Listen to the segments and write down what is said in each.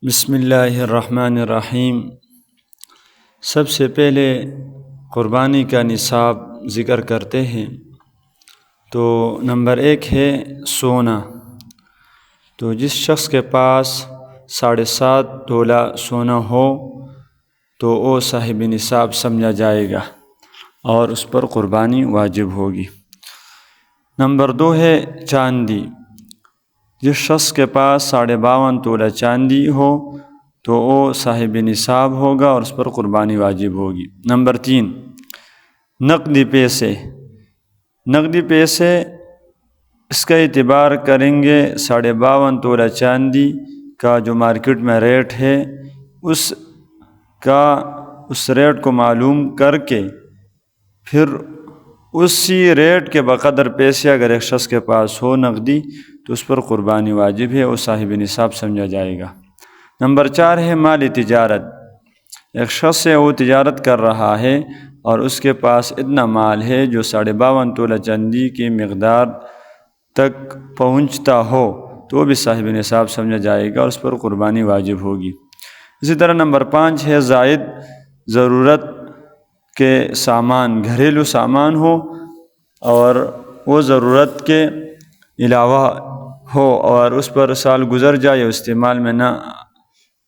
بسم اللہ الرحمن الرحیم۔ سب سے پہلے قربانی کا نصاب ذکر کرتے ہیں۔ تو نمبر 1 ہے سونا۔ تو جس شخص کے پاس 7.5 تولہ سونا ہو تو وہ صاحب نصاب سمجھا جائے گا اور اس پر قربانی واجب ہوگی۔ نمبر 2 ہے چاندی۔ جس شخص کے پاس 52.5 تولہ چاندی ہو تو وہ صاحب نصاب ہوگا اور اس پر قربانی واجب ہوگی۔ نمبر 3 نقدی پیسے۔ نقدی پیسے اس کا اعتبار کریں گے 52.5 تولہ چاندی کا جو مارکیٹ میں ریٹ ہے اس ریٹ کو معلوم کر کے پھر اسی ریٹ کے بقدر پیسے اگر ایک شخص کے پاس ہو نقدی تو اس پر قربانی واجب ہے، وہ صاحب نصاب سمجھا جائے گا۔ نمبر 4 ہے مالی تجارت۔ ایک شخص ہے وہ تجارت کر رہا ہے اور اس کے پاس اتنا مال ہے جو 52.5 تولہ چاندی کی مقدار تک پہنچتا ہو تو وہ بھی صاحب نصاب سمجھا جائے گا اور اس پر قربانی واجب ہوگی۔ اسی طرح نمبر 5 ہے زائد ضرورت کے سامان، گھریلو سامان ہو اور وہ ضرورت کے علاوہ ہو اور اس پر سال گزر جائے یا استعمال میں نہ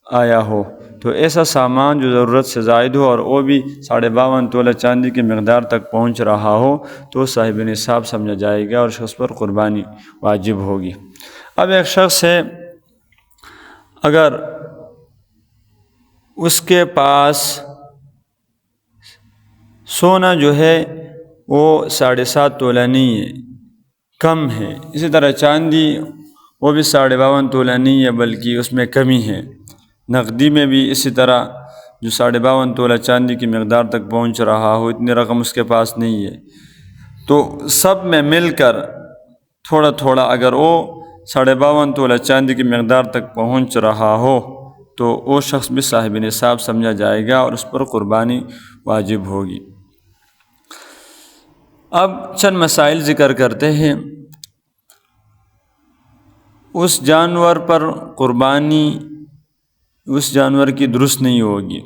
آیا ہو تو ایسا سامان جو ضرورت سے زائد ہو اور وہ بھی 52.5 تولہ چاندی کی مقدار تک پہنچ رہا ہو تو صاحب نصاب سمجھا جائے گا اور شخص پر قربانی واجب ہوگی۔ اب ایک شخص ہے اگر اس کے پاس سونا جو ہے وہ 7.5 تولہ نہیں ہے، کم ہے، اسی طرح چاندی وہ بھی 52.5 تولہ نہیں ہے بلکہ اس میں کمی ہے، نقدی میں بھی اسی طرح جو 52.5 تولہ چاندی کی مقدار تک پہنچ رہا ہو اتنی رقم اس کے پاس نہیں ہے، تو سب میں مل کر تھوڑا تھوڑا اگر وہ 52.5 تولہ چاندی کی مقدار تک پہنچ رہا ہو تو وہ شخص بھی صاحب نصاب سمجھا جائے گا اور اس پر قربانی واجب ہوگی۔ اب چند مسائل ذکر کرتے ہیں۔ اس جانور پر قربانی اس جانور کی درست نہیں ہوگی،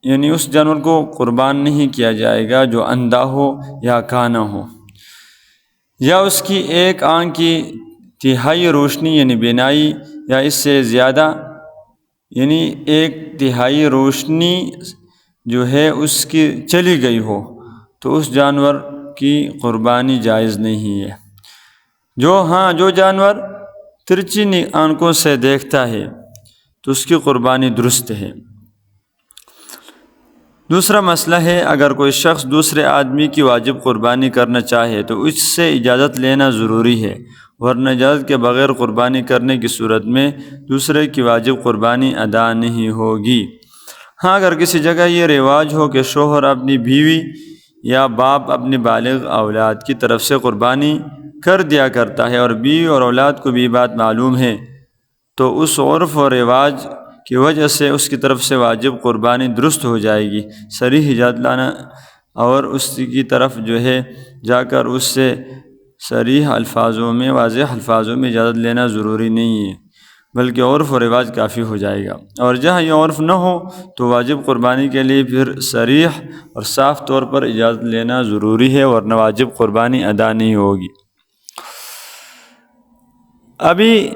یعنی اس جانور کو قربان نہیں کیا جائے گا جو اندھا ہو یا کانا ہو، یا اس کی ایک آنکھ کی تہائی روشنی یعنی بینائی یا اس سے زیادہ یعنی 1/3 روشنی جو ہے اس کی چلی گئی ہو تو اس جانور کی قربانی جائز نہیں ہے۔ جو جانور ترچھی آنکھوں سے دیکھتا ہے تو اس کی قربانی درست ہے۔ دوسرا مسئلہ ہے اگر کوئی شخص دوسرے آدمی کی واجب قربانی کرنا چاہے تو اس سے اجازت لینا ضروری ہے، ورنہ اجازت کے بغیر قربانی کرنے کی صورت میں دوسرے کی واجب قربانی ادا نہیں ہوگی۔ ہاں اگر کسی جگہ یہ رواج ہو کہ شوہر اپنی بیوی یا باپ اپنی بالغ اولاد کی طرف سے قربانی کر دیا کرتا ہے اور بیوی اور اولاد کو بھی بات معلوم ہے تو اس عرف اور رواج کی وجہ سے اس کی طرف سے واجب قربانی درست ہو جائے گی۔ صریح اجازت لانا اور اس کی طرف جو ہے جا کر اس سے صریح الفاظوں میں واضح الفاظوں میں اجازت لینا ضروری نہیں ہے بلکہ عرف و رواج کافی ہو جائے گا، اور جہاں یہ عرف نہ ہو تو واجب قربانی کے لیے پھر صریح اور صاف طور پر اجازت لینا ضروری ہے ورنہ واجب قربانی ادا نہیں ہوگی۔ ابھی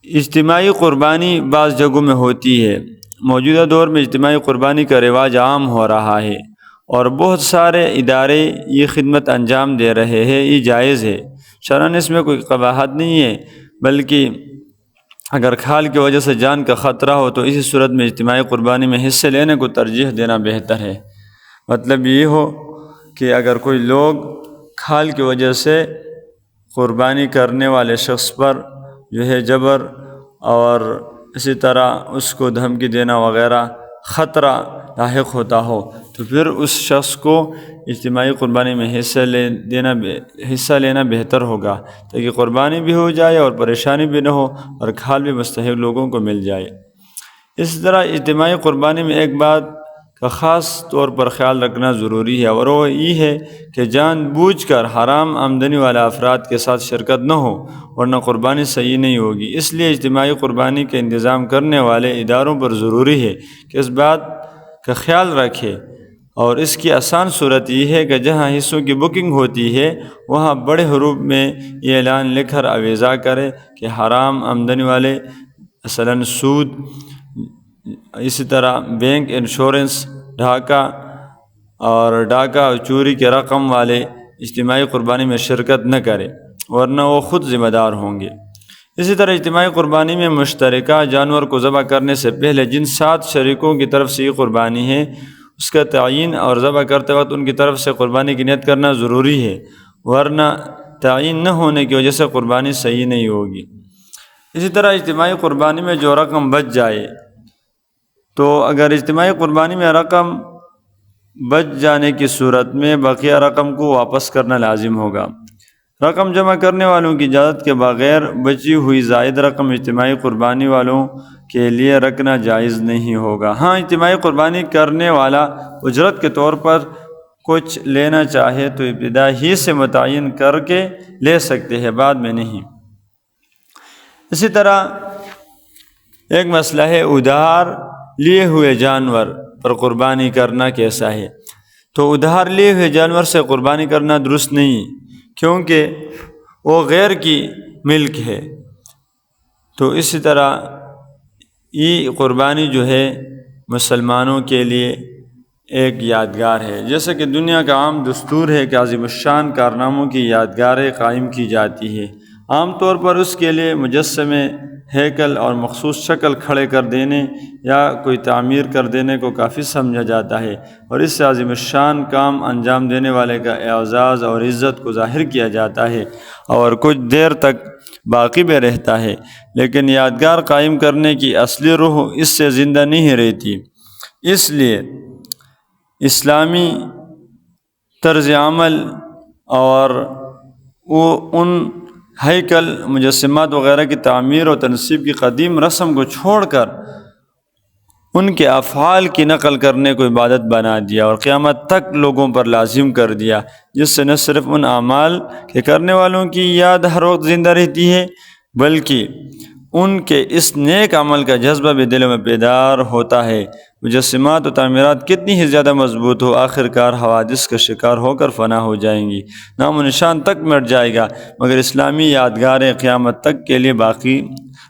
اجتماعی قربانی بعض جگہوں میں ہوتی ہے۔ موجودہ دور میں اجتماعی قربانی کا رواج عام ہو رہا ہے اور بہت سارے ادارے یہ خدمت انجام دے رہے ہیں، یہ جائز ہے، شرعاً اس میں کوئی قباحت نہیں ہے، بلکہ اگر کھال کی وجہ سے جان کا خطرہ ہو تو اسی صورت میں اجتماعی قربانی میں حصے لینے کو ترجیح دینا بہتر ہے۔ مطلب یہ ہو کہ اگر کوئی لوگ کھال کی وجہ سے قربانی کرنے والے شخص پر جو ہے جبر اور اسی طرح اس کو دھمکی دینا وغیرہ خطرہ لاحق ہوتا ہو تو پھر اس شخص کو اجتماعی قربانی میں حصہ لینا بہتر ہوگا تاکہ قربانی بھی ہو جائے اور پریشانی بھی نہ ہو اور کھال بھی مستحق لوگوں کو مل جائے۔ اس طرح اجتماعی قربانی میں ایک بات کا خاص طور پر خیال رکھنا ضروری ہے، اور وہ یہ ہے کہ جان بوجھ کر حرام آمدنی والے افراد کے ساتھ شرکت نہ ہو، ورنہ قربانی صحیح نہیں ہوگی۔ اس لیے اجتماعی قربانی کا انتظام کرنے والے اداروں پر ضروری ہے کہ اس بات کا خیال رکھے، اور اس کی آسان صورت یہ ہے کہ جہاں حصوں کی بکنگ ہوتی ہے وہاں بڑے حروف میں یہ اعلان لکھ کر آویزاں کرے کہ حرام آمدنی والے، مثلاً سود، اسی طرح بینک، انشورنس، ڈھاکہ اور چوری کے رقم والے اجتماعی قربانی میں شرکت نہ کرے، ورنہ وہ خود ذمہ دار ہوں گے۔ اسی طرح اجتماعی قربانی میں مشترکہ جانور کو ذبح کرنے سے پہلے جن 7 شریکوں کی طرف سے یہ قربانی ہے اس کا تعین اور ذبح کرتے وقت ان کی طرف سے قربانی کی نیت کرنا ضروری ہے، ورنہ تعین نہ ہونے کی وجہ سے قربانی صحیح نہیں ہوگی۔ اسی طرح اجتماعی قربانی میں جو رقم بچ جائے، تو اگر اجتماعی قربانی میں رقم بچ جانے کی صورت میں بقیہ رقم کو واپس کرنا لازم ہوگا۔ رقم جمع کرنے والوں کی اجازت کے بغیر بچی ہوئی زائد رقم اجتماعی قربانی والوں کے لیے رکھنا جائز نہیں ہوگا۔ ہاں، اجتماعی قربانی کرنے والا اجرت کے طور پر کچھ لینا چاہے تو ابتدا ہی سے متعین کر کے لے سکتے ہیں، بعد میں نہیں۔ اسی طرح ایک مسئلہ ہے ادھار لیے ہوئے جانور پر قربانی کرنا کیسا ہے؟ تو ادھار لیے ہوئے جانور سے قربانی کرنا درست نہیں، کیونکہ وہ غیر کی ملک ہے۔ تو اسی طرح یہ قربانی جو ہے مسلمانوں کے لیے ایک یادگار ہے، جیسا کہ دنیا کا عام دستور ہے کہ عظیم الشان کارناموں کی یادگاریں قائم کی جاتی ہے۔ عام طور پر اس کے لیے مجسمے، ہیکل اور مخصوص شکل کھڑے کر دینے یا کوئی تعمیر کر دینے کو کافی سمجھا جاتا ہے، اور اس سے عظیم الشان کام انجام دینے والے کا اعزاز اور عزت کو ظاہر کیا جاتا ہے اور کچھ دیر تک باقی بھی رہتا ہے۔ لیکن یادگار قائم کرنے کی اصلی روح اس سے زندہ نہیں رہتی، اس لیے اسلامی طرز عمل اور ان ہیکل، مجسمات وغیرہ کی تعمیر اور تنصیب کی قدیم رسم کو چھوڑ کر ان کے افعال کی نقل کرنے کو عبادت بنا دیا اور قیامت تک لوگوں پر لازم کر دیا، جس سے نہ صرف ان اعمال کے کرنے والوں کی یاد ہر وقت زندہ رہتی ہے بلکہ ان کے اس نیک عمل کا جذبہ بھی دلوں میں بیدار ہوتا ہے۔ مجسمات و تعمیرات کتنی ہی زیادہ مضبوط ہو، آخر کار حوادث کا شکار ہو کر فنا ہو جائیں گی، نام و نشان تک مٹ جائے گا، مگر اسلامی یادگاریں قیامت تک کے لیے باقی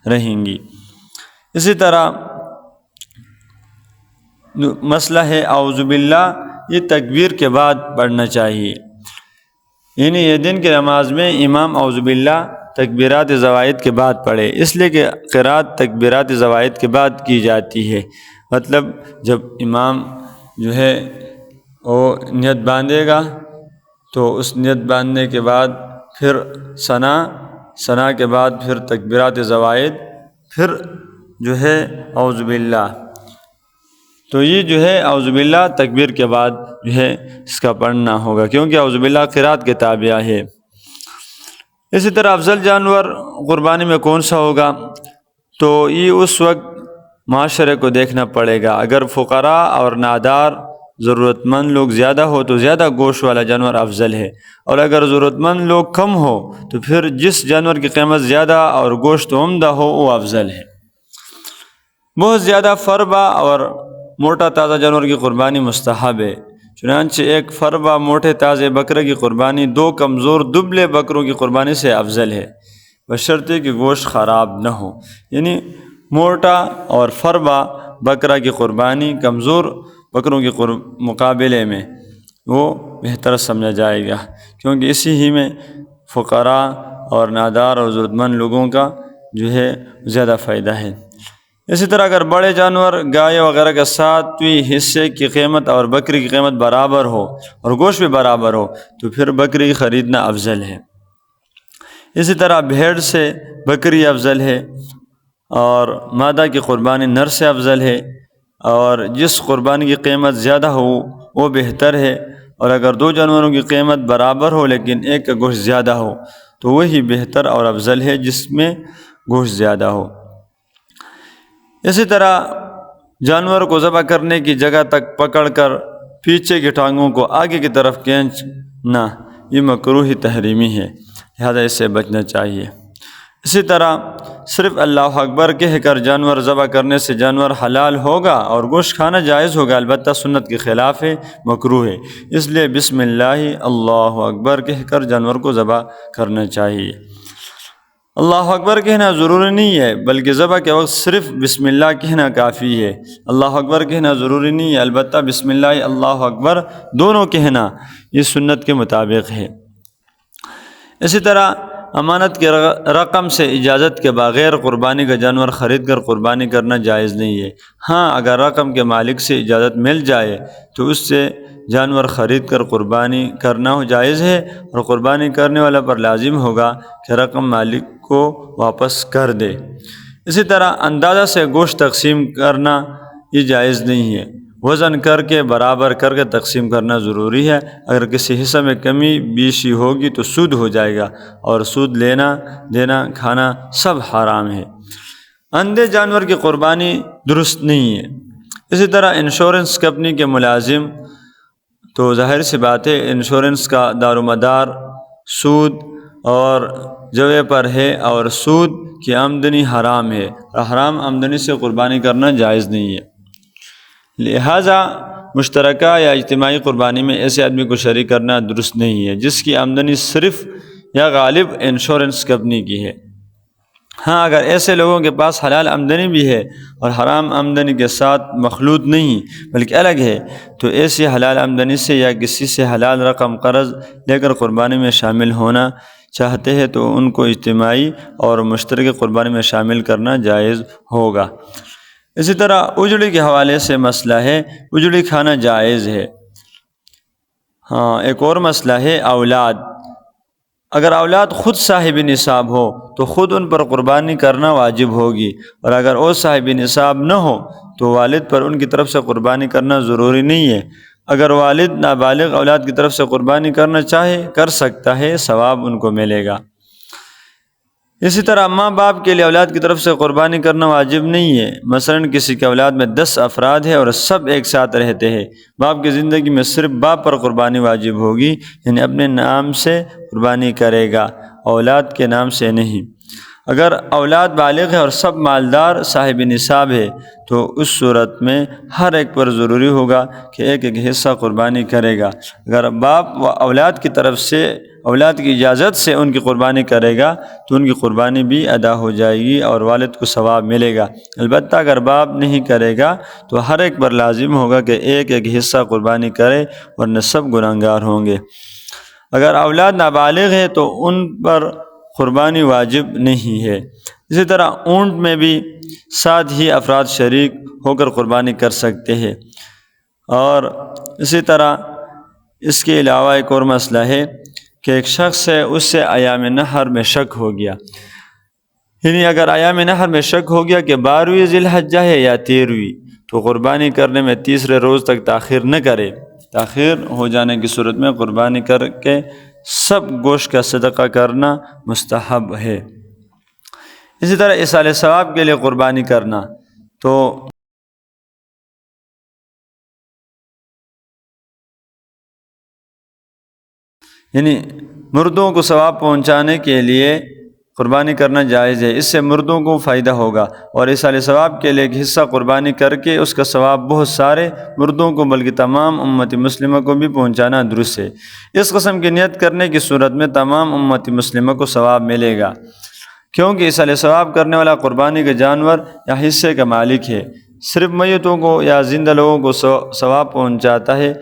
رہیں گی۔ اسی طرح مسئلہ ہے اعوذ باللہ، یہ تکبیر کے بعد پڑھنا چاہیے، یعنی یہ دن کی نماز میں امام اعوذ باللہ تکبیرات زوائد کے بعد پڑھے، اس لیے کہ قرات تکبیرات زوائد کے بعد کی جاتی ہے۔ مطلب جب امام جو ہے وہ نیت باندھے گا تو اس نیت باندھنے کے بعد پھر ثنا کے بعد پھر تکبیرات زوائد، پھر جو ہے اعوذ باللہ، تو یہ جو ہے اعوذ باللہ تکبیر کے بعد جو ہے اس کا پڑھنا ہوگا، کیونکہ اعوذ باللہ قرات کے تابع ہے۔ اسی طرح افضل جانور قربانی میں کون سا ہوگا؟ تو یہ اس وقت معاشرے کو دیکھنا پڑے گا۔ اگر فقراء اور نادار ضرورت مند لوگ زیادہ ہو تو زیادہ گوشت والا جانور افضل ہے، اور اگر ضرورت مند لوگ کم ہو تو پھر جس جانور کی قیمت زیادہ اور گوشت عمدہ ہو وہ افضل ہے۔ بہت زیادہ فربا اور موٹا تازہ جانور کی قربانی مستحب ہے، چنانچہ ایک فربا موٹے تازے بکرے کی قربانی 2 کمزور دبلے بکروں کی قربانی سے افضل ہے، بشرطے کہ گوشت خراب نہ ہو۔ یعنی موٹا اور فربا بکرا کی قربانی کمزور بکروں کے مقابلے میں وہ بہتر سمجھا جائے گا، کیونکہ اسی ہی میں فقراء اور نادار اور ضرورت مند لوگوں کا جو ہے زیادہ فائدہ ہے۔ اسی طرح اگر بڑے جانور گائے وغیرہ کے 7ویں حصے کی قیمت اور بکری کی قیمت برابر ہو اور گوشت بھی برابر ہو تو پھر بکری خریدنا افضل ہے۔ اسی طرح بھیڑ سے بکری افضل ہے، اور مادہ کی قربانی نر سے افضل ہے، اور جس قربانی کی قیمت زیادہ ہو وہ بہتر ہے، اور اگر 2 جانوروں کی قیمت برابر ہو لیکن ایک کا گوشت زیادہ ہو تو وہی بہتر اور افضل ہے جس میں گوشت زیادہ ہو۔ اسی طرح جانور کو ذبح کرنے کی جگہ تک پکڑ کر پیچھے کی ٹانگوں کو آگے کی طرف کھینچنا یہ مکروہ تحریمی ہے، لہذا اس سے بچنا چاہیے۔ اسی طرح صرف اللہ اکبر کہہ کر جانور ذبح کرنے سے جانور حلال ہوگا اور گوشت کھانا جائز ہوگا، البتہ سنت کے خلاف ہے، مکروہ ہے، اس لیے بسم اللہ اللہ اکبر کہہ کر جانور کو ذبح کرنا چاہیے۔ اللہ اکبر کہنا ضروری نہیں ہے، بلکہ ذبح کے وقت صرف بسم اللہ کہنا کافی ہے۔ اللہ اکبر کہنا ضروری نہیں ہے، البتہ بسم اللہ اللہ اکبر دونوں کہنا یہ سنت کے مطابق ہے۔ اسی طرح امانت کے رقم سے اجازت کے بغیر قربانی کا جانور خرید کر قربانی کرنا جائز نہیں ہے۔ ہاں، اگر رقم کے مالک سے اجازت مل جائے تو اس سے جانور خرید کر قربانی کرنا جائز ہے، اور قربانی کرنے والا پر لازم ہوگا کہ رقم مالک کو واپس کر دے۔ اسی طرح اندازہ سے گوشت تقسیم کرنا یہ جائز نہیں ہے، وزن کر کے برابر کر کے تقسیم کرنا ضروری ہے۔ اگر کسی حصہ میں کمی بیشی ہوگی تو سود ہو جائے گا، اور سود لینا دینا کھانا سب حرام ہے۔ اندھے جانور کی قربانی درست نہیں ہے۔ اسی طرح انشورنس کمپنی کے ملازم، تو ظاہر سی بات ہے انشورنس کا دار و مدار سود اور جوے پر ہے، اور سود کی آمدنی حرام ہے، اور حرام آمدنی سے قربانی کرنا جائز نہیں ہے۔ لہٰذا مشترکہ یا اجتماعی قربانی میں ایسے آدمی کو شریک کرنا درست نہیں ہے جس کی آمدنی صرف یا غالب انشورنس کمپنی کی ہے۔ ہاں، اگر ایسے لوگوں کے پاس حلال آمدنی بھی ہے اور حرام آمدنی کے ساتھ مخلوط نہیں بلکہ الگ ہے، تو ایسی حلال آمدنی سے یا کسی سے حلال رقم قرض لے کر قربانی میں شامل ہونا چاہتے ہیں تو ان کو اجتماعی اور مشترکہ قربانی میں شامل کرنا جائز ہوگا۔ اسی طرح اجڑی کے حوالے سے مسئلہ ہے، اجڑی کھانا جائز ہے۔ ہاں، ایک اور مسئلہ ہے اولاد۔ اگر اولاد خود صاحب نصاب ہو تو خود ان پر قربانی کرنا واجب ہوگی، اور اگر وہ صاحب نصاب نہ ہو تو والد پر ان کی طرف سے قربانی کرنا ضروری نہیں ہے۔ اگر والد نابالغ اولاد کی طرف سے قربانی کرنا چاہے کر سکتا ہے، ثواب ان کو ملے گا۔ اسی طرح ماں باپ کے لیے اولاد کی طرف سے قربانی کرنا واجب نہیں ہے۔ مثلاً کسی کے اولاد میں 10 افراد ہیں اور سب ایک ساتھ رہتے ہیں، باپ کی زندگی میں صرف باپ پر قربانی واجب ہوگی، یعنی اپنے نام سے قربانی کرے گا، اولاد کے نام سے نہیں۔ اگر اولاد بالغ ہے اور سب مالدار صاحب نصاب ہے تو اس صورت میں ہر ایک پر ضروری ہوگا کہ ایک ایک حصہ قربانی کرے گا۔ اگر باپ و اولاد کی طرف سے اولاد کی اجازت سے ان کی قربانی کرے گا تو ان کی قربانی بھی ادا ہو جائے گی اور والد کو ثواب ملے گا۔ البتہ اگر باپ نہیں کرے گا تو ہر ایک پر لازم ہوگا کہ ایک ایک حصہ قربانی کرے، ورنہ سب گنہگار ہوں گے۔ اگر اولاد نابالغ ہے تو ان پر قربانی واجب نہیں ہے۔ اسی طرح اونٹ میں بھی 7 ہی افراد شریک ہو کر قربانی کر سکتے ہیں۔ اور اسی طرح اس کے علاوہ ایک اور مسئلہ ہے کہ ایک شخص ہے، اس سے ایام نحر میں شک ہو گیا، یعنی اگر ایام نحر میں شک ہو گیا کہ 12ویں ذی الحجہ ہے یا 13ویں، تو قربانی کرنے میں تیسرے روز تک تاخیر نہ کرے۔ تاخیر ہو جانے کی صورت میں قربانی کر کے سب گوشت کا صدقہ کرنا مستحب ہے۔ اسی طرح ایصال ثواب کے لیے قربانی کرنا، تو یعنی مردوں کو ثواب پہنچانے کے لیے قربانی کرنا جائز ہے، اس سے مردوں کو فائدہ ہوگا، اور ایصال ثواب کے لیے ایک حصہ قربانی کر کے اس کا ثواب بہت سارے مردوں کو بلکہ تمام امت مسلمہ کو بھی پہنچانا درست ہے۔ اس قسم کی نیت کرنے کی صورت میں تمام امت مسلمہ کو ثواب ملے گا، کیونکہ ایصال ثواب کرنے والا قربانی کے جانور یا حصے کا مالک ہے، صرف میتوں کو یا زندہ لوگوں کو ثواب پہنچاتا ہے،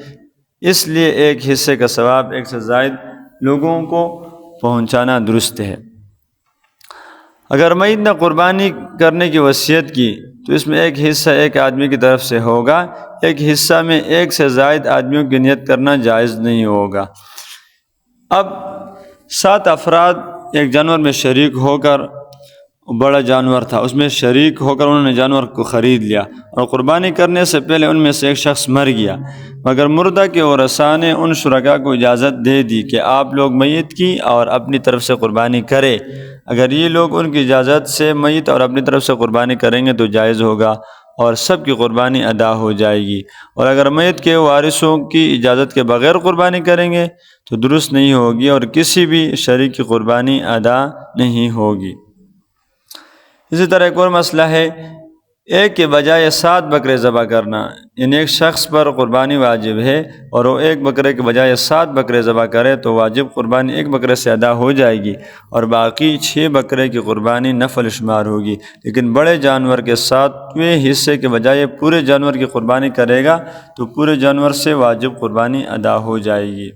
اس لیے ایک حصے کا ثواب ایک سے زائد لوگوں کو پہنچانا درست ہے۔ اگر میت نے قربانی کرنے کی وصیت کی تو اس میں ایک حصہ ایک آدمی کی طرف سے ہوگا، ایک حصہ میں ایک سے زائد آدمیوں کی نیت کرنا جائز نہیں ہوگا۔ اب 7 افراد ایک جانور میں شریک ہو کر، بڑا جانور تھا، اس میں شریک ہو کر انہوں نے جانور کو خرید لیا، اور قربانی کرنے سے پہلے ان میں سے ایک شخص مر گیا، مگر مردہ کے ورثاء نے ان شرکاء کو اجازت دے دی کہ آپ لوگ میت کی اور اپنی طرف سے قربانی کرے۔ اگر یہ لوگ ان کی اجازت سے میت اور اپنی طرف سے قربانی کریں گے تو جائز ہوگا، اور سب کی قربانی ادا ہو جائے گی۔ اور اگر میت کے وارثوں کی اجازت کے بغیر قربانی کریں گے تو درست نہیں ہوگی اور کسی بھی شریک کی قربانی ادا نہیں ہوگی۔ اسی طرح ایک اور مسئلہ ہے، ایک کے بجائے 7 بکرے ذبح کرنا، یعنی ایک شخص پر قربانی واجب ہے اور وہ ایک بکرے کے بجائے 7 بکرے ذبح کرے تو واجب قربانی ایک بکرے سے ادا ہو جائے گی اور باقی 6 بکرے کی قربانی نفل شمار ہوگی۔ لیکن بڑے جانور کے 7ویں حصے کے بجائے پورے جانور کی قربانی کرے گا تو پورے جانور سے واجب قربانی ادا ہو جائے گی۔